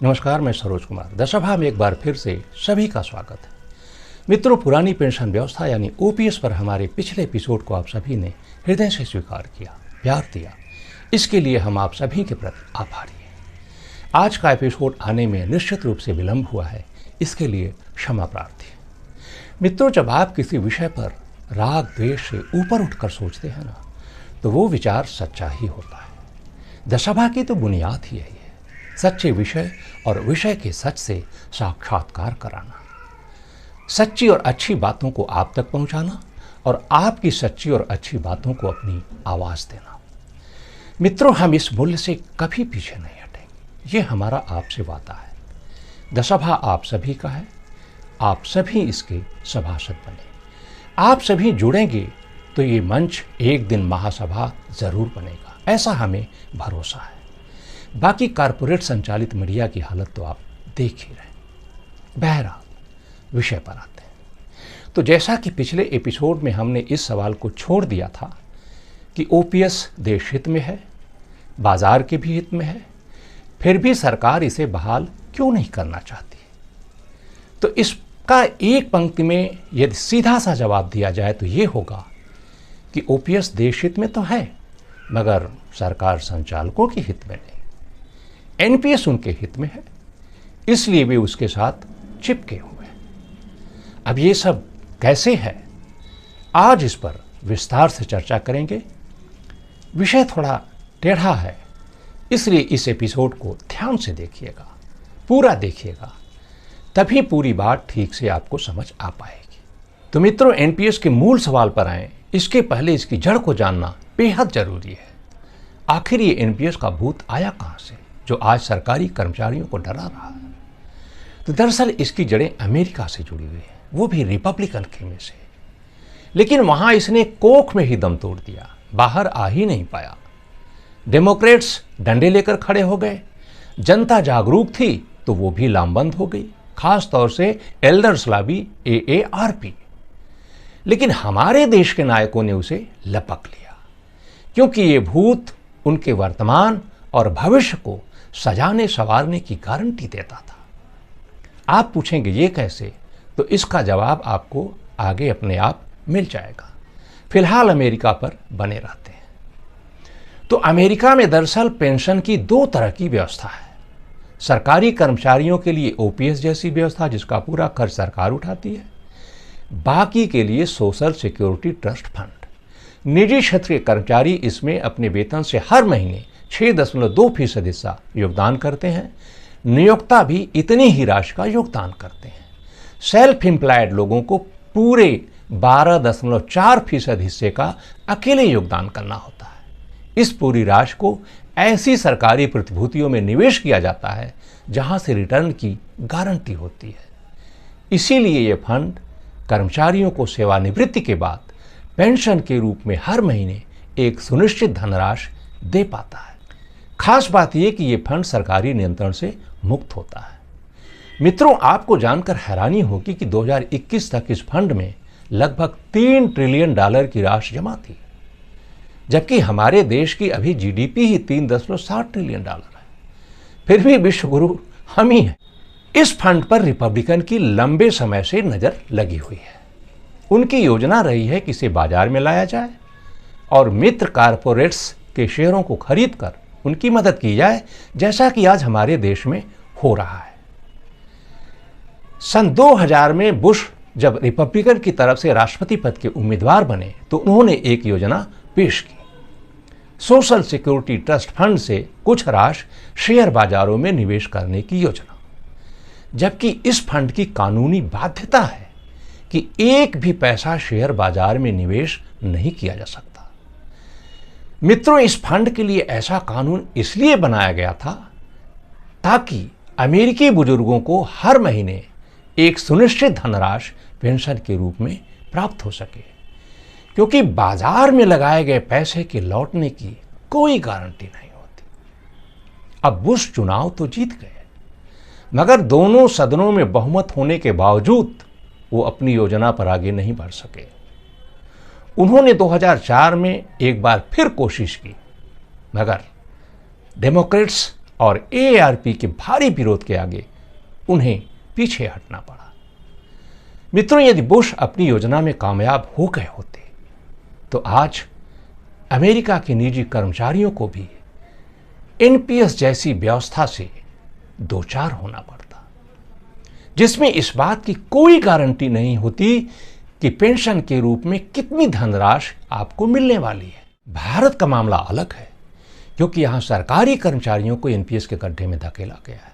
नमस्कार, मैं सरोज कुमार। दशसभा में एक बार फिर से सभी का स्वागत है। मित्रों, पुरानी पेंशन व्यवस्था यानी ओपीएस पर हमारे पिछले एपिसोड को आप सभी ने हृदय से स्वीकार किया, प्यार दिया। इसके लिए हम आप सभी के प्रति आभारी हैं। आज का एपिसोड आने में निश्चित रूप से विलंब हुआ है, इसके लिए क्षमा प्रार्थी है। मित्रों, जब आप किसी विषय पर राग द्वेष से ऊपर उठकर सोचते हैं ना, तो वो विचार सच्चा ही होता है। दशसभा की तो बुनियाद ही है ये, सच्चे विषय और विषय के सच से साक्षात्कार कराना, सच्ची और अच्छी बातों को आप तक पहुंचाना और आपकी सच्ची और अच्छी बातों को अपनी आवाज देना। मित्रों, हम इस मूल्य से कभी पीछे नहीं हटेंगे, ये हमारा आपसे वादा है। दशसभा आप सभी का है, आप सभी इसके सभासद बने, आप सभी जुड़ेंगे तो ये मंच एक दिन महासभा जरूर बनेगा, ऐसा हमें भरोसा है। बाकी कारपोरेट संचालित मीडिया की हालत तो आप देख ही रहे। बहरहाल विषय पर आते हैं। तो जैसा कि पिछले एपिसोड में हमने इस सवाल को छोड़ दिया था कि ओपीएस देश हित में है, बाजार के भी हित में है, फिर भी सरकार इसे बहाल क्यों नहीं करना चाहती। तो इसका एक पंक्ति में यदि सीधा सा जवाब दिया जाए तो ये होगा कि ओपीएस देश हित में तो है, मगर सरकार संचालकों के हित में नहीं। एनपीएस उनके हित में है, इसलिए वे उसके साथ चिपके हुए हैं। अब ये सब कैसे है, आज इस पर विस्तार से चर्चा करेंगे। विषय थोड़ा टेढ़ा है, इसलिए इस एपिसोड को ध्यान से देखिएगा, पूरा देखिएगा, तभी पूरी बात ठीक से आपको समझ आ पाएगी। तो मित्रों, एनपीएस के मूल सवाल पर आएं, इसके पहले इसकी जड़ को जानना बेहद जरूरी है। आखिर ये एनपीएस का भूत आया कहां से, जो आज सरकारी कर्मचारियों को डरा रहा है। तो दरअसल इसकी जड़ें अमेरिका से जुड़ी हुई हैं, वो भी रिपब्लिकन खेमे से। लेकिन वहां इसने कोख में ही दम तोड़ दिया, बाहर आ ही नहीं पाया। डेमोक्रेट्स डंडे लेकर खड़े हो गए, जनता जागरूक थी तो वो भी लामबंद हो गई, खास तौर से एल्डर्स लॉबी एएआरपी। लेकिन हमारे देश के नायकों ने उसे लपक लिया, क्योंकि ये भूत उनके वर्तमान और भविष्य को सजाने संवारने की गारंटी देता था। आप पूछेंगे ये कैसे, तो इसका जवाब आपको आगे अपने आप मिल जाएगा। फिलहाल अमेरिका पर बने रहते हैं। तो अमेरिका में दरअसल पेंशन की दो तरह की व्यवस्था है। सरकारी कर्मचारियों के लिए ओपीएस जैसी व्यवस्था, जिसका पूरा खर्च सरकार उठाती है। बाकी के लिए सोशल सिक्योरिटी ट्रस्ट फंड। निजी क्षेत्र के कर्मचारी इसमें अपने वेतन से हर महीने 6.2% हिस्सा योगदान करते हैं। नियोक्ता भी इतनी ही राशि का योगदान करते हैं। सेल्फ एम्प्लॉयड लोगों को पूरे 12.4% हिस्से का अकेले योगदान करना होता है। इस पूरी राशि को ऐसी सरकारी प्रतिभूतियों में निवेश किया जाता है जहां से रिटर्न की गारंटी होती है। इसीलिए ये फंड कर्मचारियों को सेवानिवृत्ति के बाद पेंशन के रूप में हर महीने एक सुनिश्चित धनराशि दे पाता है। खास बात यह कि यह फंड सरकारी नियंत्रण से मुक्त होता है। मित्रों, आपको जानकर हैरानी होगी कि 2021 तक इस फंड में लगभग $3 ट्रिलियन की राशि जमा थी, जबकि हमारे देश की अभी जीडीपी ही $3.7 ट्रिलियन है। फिर भी विश्व गुरु हम ही हैं। इस फंड पर रिपब्लिकन की लंबे समय से नजर लगी हुई है। उनकी योजना रही है कि इसे बाजार में लाया जाए और मित्र कारपोरेट्स के शेयरों को खरीदकर उनकी मदद की जाए, जैसा कि आज हमारे देश में हो रहा है। सन 2000 में बुश जब रिपब्लिकन की तरफ से राष्ट्रपति पद के उम्मीदवार बने तो उन्होंने एक योजना पेश की। सोशल सिक्योरिटी ट्रस्ट फंड से कुछ राशि शेयर बाजारों में निवेश करने की योजना, जबकि इस फंड की कानूनी बाध्यता है कि एक भी पैसा शेयर बाजार में निवेश नहीं किया जा सकता। मित्रों, इस फंड के लिए ऐसा कानून इसलिए बनाया गया था ताकि अमेरिकी बुजुर्गों को हर महीने एक सुनिश्चित धनराशि पेंशन के रूप में प्राप्त हो सके, क्योंकि बाजार में लगाए गए पैसे के लौटने की कोई गारंटी नहीं होती। अब बुश चुनाव तो जीत गए, मगर दोनों सदनों में बहुमत होने के बावजूद वो अपनी योजना पर आगे नहीं बढ़ सके। उन्होंने 2004 में एक बार फिर कोशिश की, मगर डेमोक्रेट्स और एआरपी के भारी विरोध के आगे उन्हें पीछे हटना पड़ा। मित्रों, यदि बुश अपनी योजना में कामयाब हो गए होते तो आज अमेरिका के निजी कर्मचारियों को भी एनपीएस जैसी व्यवस्था से दो चार होना पड़ता, जिसमें इस बात की कोई गारंटी नहीं होती कि पेंशन के रूप में कितनी धनराशि आपको मिलने वाली है। भारत का मामला अलग है, क्योंकि यहां सरकारी कर्मचारियों को एनपीएस के गड्ढे में धकेला गया है।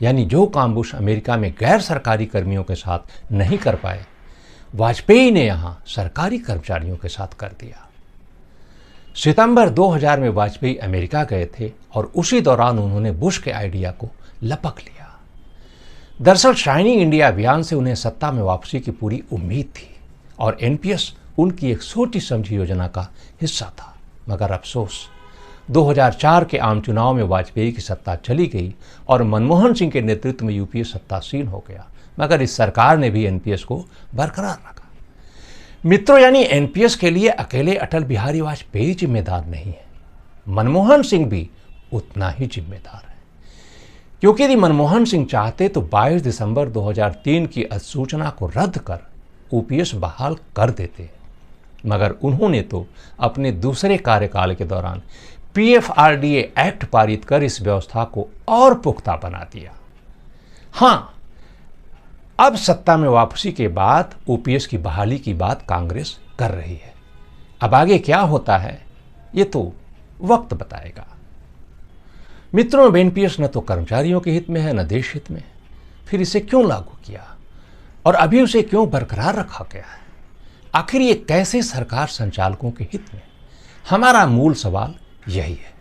यानी जो काम बुश अमेरिका में गैर सरकारी कर्मियों के साथ नहीं कर पाए, वाजपेयी ने यहां सरकारी कर्मचारियों के साथ कर दिया। सितंबर 2000 में वाजपेयी अमेरिका गए थे और उसी दौरान उन्होंने बुश के आइडिया को लपक लिया। दरअसल शाइनिंग इंडिया अभियान से उन्हें सत्ता में वापसी की पूरी उम्मीद थी और एनपीएस उनकी एक सोची समझी योजना का हिस्सा था। मगर अफसोस, 2004 के आम चुनाव में वाजपेयी की सत्ता चली गई और मनमोहन सिंह के नेतृत्व में यूपीए सत्तासीन हो गया। मगर इस सरकार ने भी एनपीएस को बरकरार रखा। मित्रों, यानी एनपीएस के लिए अकेले अटल बिहारी वाजपेयी जिम्मेदार नहीं है, मनमोहन सिंह भी उतना ही जिम्मेदार है। क्योंकि यदि मनमोहन सिंह चाहते तो 22 दिसंबर 2003 की अधिसूचना को रद्द कर ओपीएस बहाल कर देते, मगर उन्होंने तो अपने दूसरे कार्यकाल के दौरान पीएफआरडीए एक्ट पारित कर इस व्यवस्था को और पुख्ता बना दिया। हां, अब सत्ता में वापसी के बाद ओपीएस की बहाली की बात कांग्रेस कर रही है। अब आगे क्या होता है ये तो वक्त बताएगा। मित्रों, एनपीएस न तो कर्मचारियों के हित में है न देश हित में, फिर इसे क्यों लागू किया और अभी उसे क्यों बरकरार रखा गया है? आखिर ये कैसे सरकार संचालकों के हित में? हमारा मूल सवाल यही है।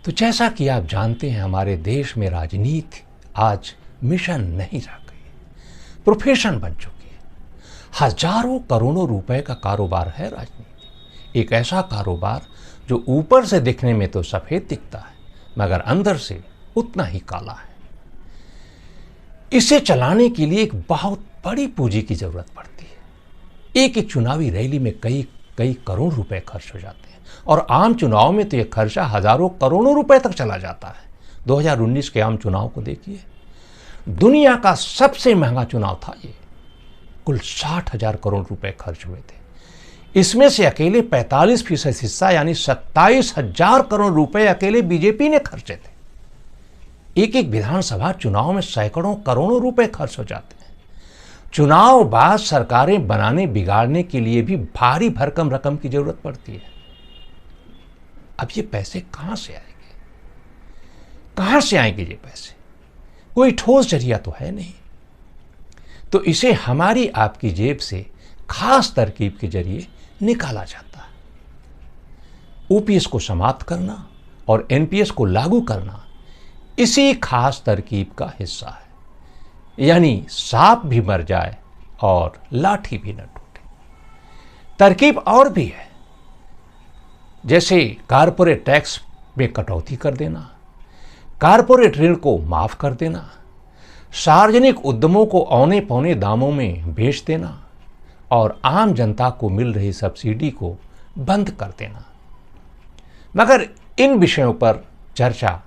तो जैसा कि आप जानते हैं, हमारे देश में राजनीति आज मिशन नहीं रह गई, प्रोफेशन बन चुकी है। हजारों करोड़ों रुपए का कारोबार है राजनीति। एक ऐसा कारोबार जो ऊपर से दिखने में तो सफेद दिखता है, मगर अंदर से उतना ही काला है। इसे चलाने के लिए एक बहुत बड़ी पूंजी की जरूरत पड़ती है। एक चुनावी रैली में कई करोड़ रुपए खर्च हो जाते हैं और आम चुनाव में तो यह खर्चा हजारों करोड़ों रुपए तक चला जाता है। 2019 के आम चुनाव को देखिए, दुनिया का सबसे महंगा चुनाव था ये। कुल 60,000 करोड़ रुपए खर्च हुए थे। इसमें से अकेले 45% हिस्सा यानी 27,000 करोड़ रुपए अकेले बीजेपी ने खर्चे थे। एक विधानसभा चुनाव में सैकड़ों करोड़ों रुपए खर्च हो जाते हैं। चुनाव बाद सरकारें बनाने बिगाड़ने के लिए भी भारी भरकम रकम की जरूरत पड़ती है। अब ये पैसे कहां से आएंगे? कहां से आएंगे ये पैसे? कोई ठोस जरिया तो है नहीं। तो इसे हमारी आपकी जेब से खास तरकीब के जरिए निकाला जाता है। ओपीएस को समाप्त करना और एनपीएस को लागू करना इसी खास तरकीब का हिस्सा है। यानी सांप भी मर जाए और लाठी भी न टूटे। तरकीब और भी है, जैसे कारपोरेट टैक्स में कटौती कर देना, कारपोरेट ऋण को माफ कर देना, सार्वजनिक उद्यमों को औने पौने दामों में बेच देना और आम जनता को मिल रही सब्सिडी को बंद कर देना। मगर इन विषयों पर चर्चा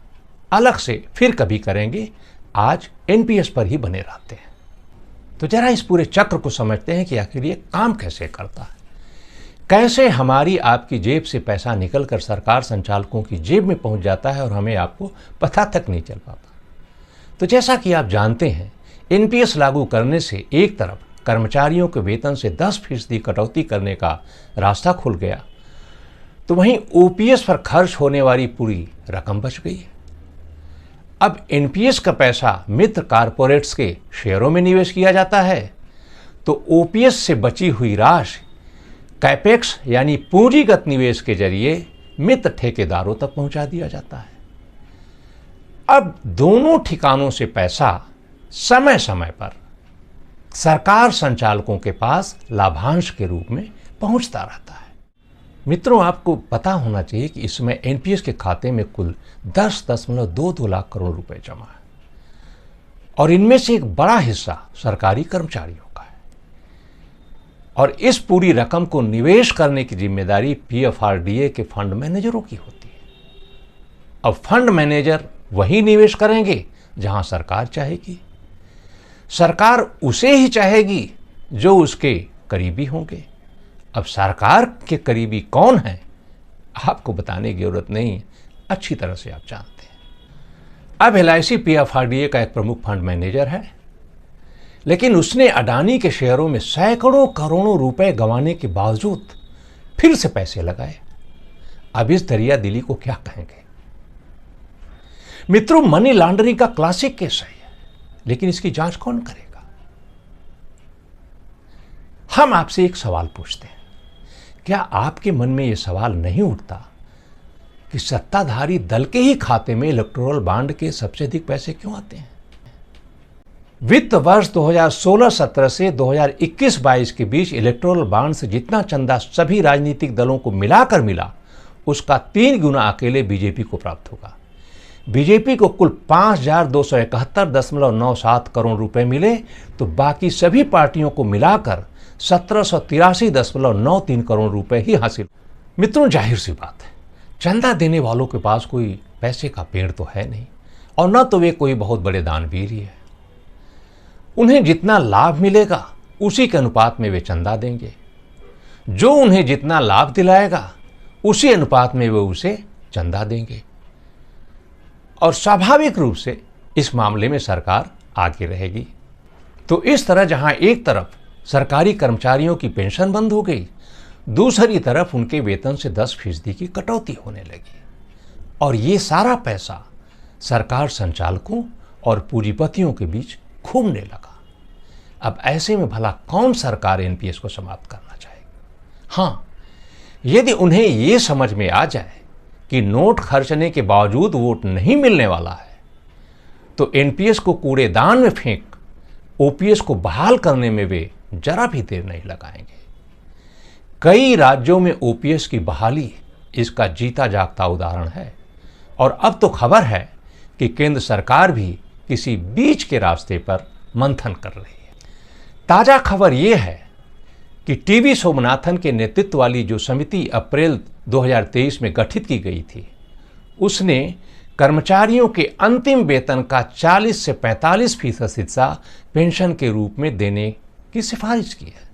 अलग से फिर कभी करेंगे। आज एनपीएस पर ही बने रहते हैं। तो जरा इस पूरे चक्र को समझते हैं कि आखिर ये काम कैसे करता है। कैसे हमारी आपकी जेब से पैसा निकलकर सरकार संचालकों की जेब में पहुंच जाता है और हमें आपको पता तक नहीं चल पाता। तो जैसा कि आप जानते हैं, एनपीएस लागू करने से एक तरफ कर्मचारियों के वेतन से 10% कटौती करने का रास्ता खुल गया, तो वहीं ओपीएस पर खर्च होने वाली पूरी रकम बच गई। अब एनपीएस का पैसा मित्र कारपोरेट्स के शेयरों में निवेश किया जाता है, तो ओपीएस से बची हुई राशि कैपेक्स यानी पूंजीगत निवेश के जरिए मित्र ठेकेदारों तक पहुंचा दिया जाता है। अब दोनों ठिकानों से पैसा समय समय पर सरकार संचालकों के पास लाभांश के रूप में पहुंचता रहता है। मित्रों, आपको पता होना चाहिए कि इस समय एनपीएस के खाते में कुल 10.22 लाख करोड़ रुपए जमा है और इनमें से एक बड़ा हिस्सा सरकारी कर्मचारियों का है और इस पूरी रकम को निवेश करने की जिम्मेदारी पीएफआरडीए के फंड मैनेजरों की होती है। अब फंड मैनेजर वही निवेश करेंगे जहां सरकार चाहेगी। सरकार उसे ही चाहेगी जो उसके करीबी होंगे। अब सरकार के करीबी कौन है आपको बताने की जरूरत नहीं, अच्छी तरह से आप जानते हैं। अब LIC PFRDA का एक प्रमुख फंड मैनेजर है, लेकिन उसने अडानी के शेयरों में सैकड़ों करोड़ों रुपए गंवाने के बावजूद फिर से पैसे लगाए। अब इस दरिया दिली को क्या कहेंगे। मित्रों, मनी लॉन्ड्रिंग का क्लासिक केस है, लेकिन इसकी जांच कौन करेगा। हम आपसे एक सवाल पूछते हैं, क्या आपके मन में यह सवाल नहीं उठता कि सत्ताधारी दल के ही खाते में इलेक्टोरल बॉन्ड के सबसे अधिक पैसे क्यों आते हैं। वित्त वर्ष 2016-17 से 2021-22 के बीच इलेक्टोरल बॉन्ड से जितना चंदा सभी राजनीतिक दलों को मिलाकर मिला, उसका 3 गुना अकेले बीजेपी को प्राप्त होगा। बीजेपी को कुल 5,271.97 करोड़ रुपए मिले, तो बाकी सभी पार्टियों को मिलाकर 1783.93 करोड़ रुपए ही हासिल। मित्रों, जाहिर सी बात है, चंदा देने वालों के पास कोई पैसे का पेड़ तो है नहीं, और न तो वे कोई बहुत बड़े दानवीर ही है। उन्हें जितना लाभ मिलेगा उसी के अनुपात में वे चंदा देंगे। जो उन्हें जितना लाभ दिलाएगा उसी अनुपात में वे उसे चंदा देंगे, और स्वाभाविक रूप से इस मामले में सरकार आगे रहेगी। तो इस तरह जहां एक तरफ सरकारी कर्मचारियों की पेंशन बंद हो गई, दूसरी तरफ उनके वेतन से 10% की कटौती होने लगी, और ये सारा पैसा सरकार संचालकों और पूंजीपतियों के बीच घूमने लगा। अब ऐसे में भला कौन सरकार एनपीएस को समाप्त करना चाहेगी। हाँ, यदि उन्हें ये समझ में आ जाए कि नोट खर्चने के बावजूद वोट नहीं मिलने वाला है, तो एनपीएस को कूड़ेदान में फेंक ओपीएस को बहाल करने में वे जरा भी देर नहीं लगाएंगे। कई राज्यों में ओपीएस की बहाली इसका जीता जागता उदाहरण है, और अब तो खबर है कि केंद्र सरकार भी किसी बीच के रास्ते पर मंथन कर रही है। ताजा खबर यह है कि टीवी सोमनाथन के नेतृत्व वाली जो समिति अप्रैल 2023 में गठित की गई थी, उसने कर्मचारियों के अंतिम वेतन का 40 से 45% हिस्सा पेंशन के रूप में देने की सिफारिश की है।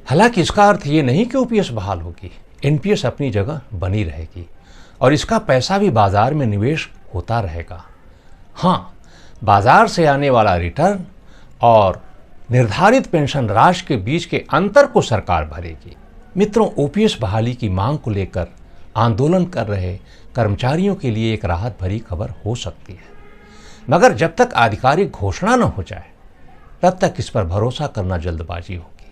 हालांकि इसका अर्थ ये नहीं कि ओपीएस बहाल होगी, एनपीएस अपनी जगह बनी रहेगी और इसका पैसा भी बाजार में निवेश होता रहेगा। हाँ, बाजार से आने वाला रिटर्न और निर्धारित पेंशन राशि के बीच के अंतर को सरकार भरेगी। मित्रों, ओपीएस बहाली की मांग को लेकर आंदोलन कर रहे कर्मचारियों के लिए एक राहत भरी खबर हो सकती है, मगर जब तक आधिकारिक घोषणा न हो जाए तब तक इस पर भरोसा करना जल्दबाजी होगी।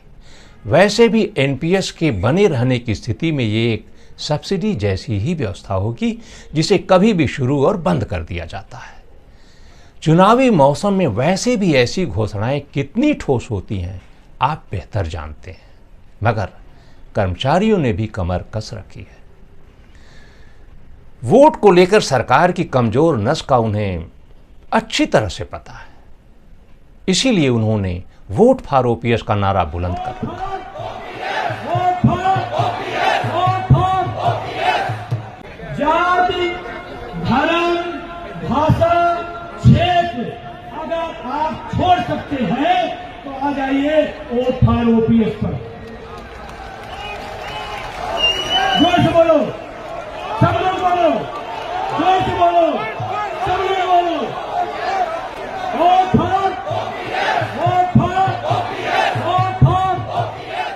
वैसे भी एनपीएस के बने रहने की स्थिति में ये एक सब्सिडी जैसी ही व्यवस्था होगी, जिसे कभी भी शुरू और बंद कर दिया जाता है। चुनावी मौसम में वैसे भी ऐसी घोषणाएं कितनी ठोस होती हैं आप बेहतर जानते हैं, मगर कर्मचारियों ने भी कमर कस रखी है। वोट को लेकर सरकार की कमजोर नस का उन्हें अच्छी तरह से पता है, इसीलिए उन्होंने वोट फॉर ओपीएस का नारा बुलंद कर रखा। जाति, धर्म, भाषा, क्षेत्र अगर आप छोड़ सकते हैं तो आ जाइए वोट फॉर ओपीएस पर। जोर से बोलो, सब लोग बोलो, जोर से बोलो, सब लोग बोलो, vote for OPS, vote for OPS, vote for OPS.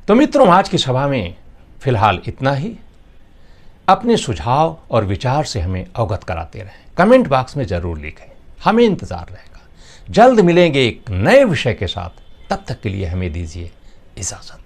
तो मित्रों, आज की सभा में फिलहाल इतना ही। अपने सुझाव और विचार से हमें अवगत कराते रहें, कमेंट बॉक्स में जरूर लिखें, हमें इंतजार रहेगा। जल्द मिलेंगे एक नए विषय के साथ, तब तक के लिए हमें दीजिए इजाजत।